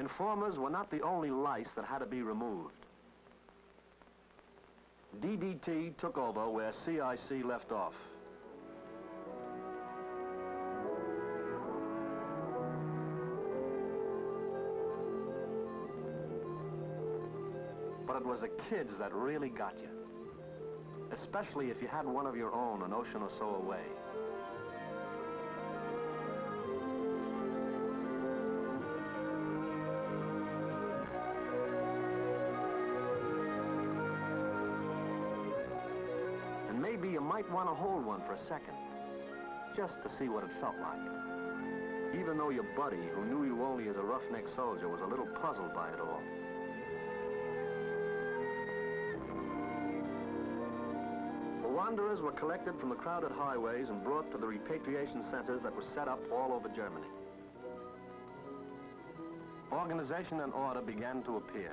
Informers were not the only lice that had to be removed. DDT took over where CIC left off. But it was the kids that really got you, especially if you had one of your own an ocean or so away. And maybe you might want to hold one for a second, just to see what it felt like, even though your buddy, who knew you only as a roughneck soldier, was a little puzzled by it all. Wanderers were collected from the crowded highways and brought to the repatriation centers that were set up all over Germany. Organization and order began to appear.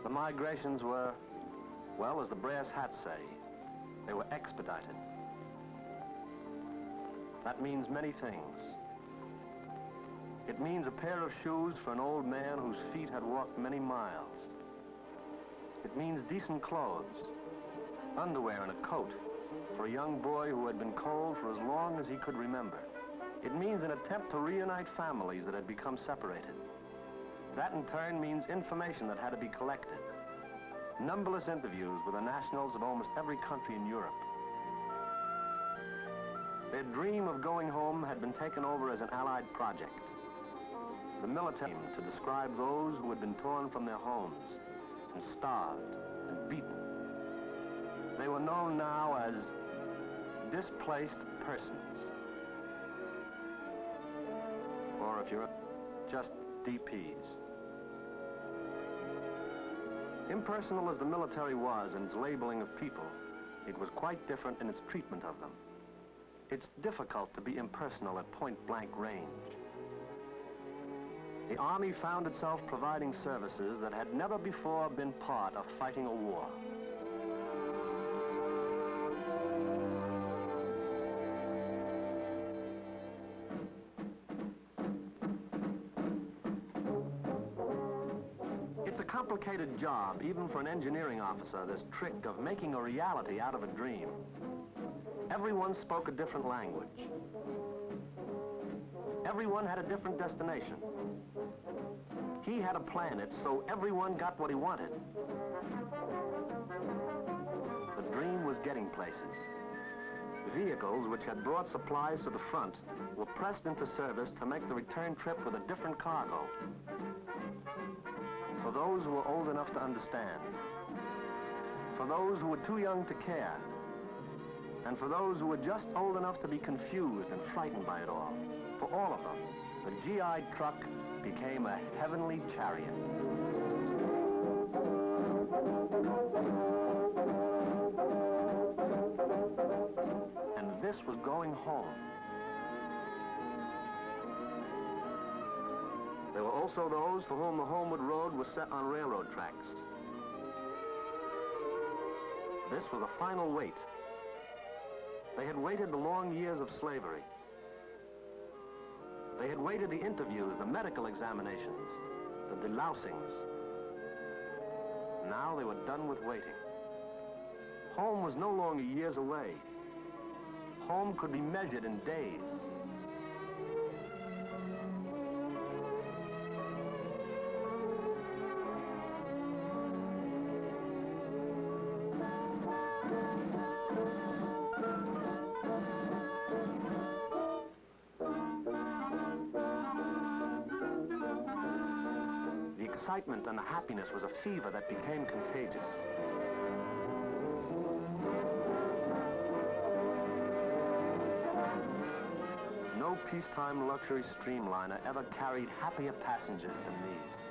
The migrations were, well, as the brass hats say, they were expedited. That means many things. It means a pair of shoes for an old man whose feet had walked many miles. It means decent clothes, underwear and a coat for a young boy who had been cold for as long as he could remember. It means an attempt to reunite families that had become separated. That in turn means information that had to be collected. Numberless interviews with the nationals of almost every country in Europe. Their dream of going home had been taken over as an Allied project. The military to describe those who had been torn from their homes and starved and beaten. They were known now as displaced persons. Or if you're just DPs. Impersonal as the military was in its labeling of people, it was quite different in its treatment of them. It's difficult to be impersonal at point-blank range. The Army found itself providing services that had never before been part of fighting a war. It's a complicated job, even for an engineering officer, this trick of making a reality out of a dream. Everyone spoke a different language. Everyone had a different destination. He had to plan it so everyone got what he wanted. The dream was getting places. Vehicles which had brought supplies to the front were pressed into service to make the return trip with a different cargo. For those who were old enough to understand, for those who were too young to care, and for those who were just old enough to be confused and frightened by it all, for all of them, the GI truck became a heavenly chariot. And this was going home. There were also those for whom the homeward road was set on railroad tracks. This was a final wait. They had waited the long years of slavery. They had waited the interviews, the medical examinations, the delousings. Now they were done with waiting. Home was no longer years away. Home could be measured in days. The excitement and the happiness was a fever that became contagious. No peacetime luxury streamliner ever carried happier passengers than these.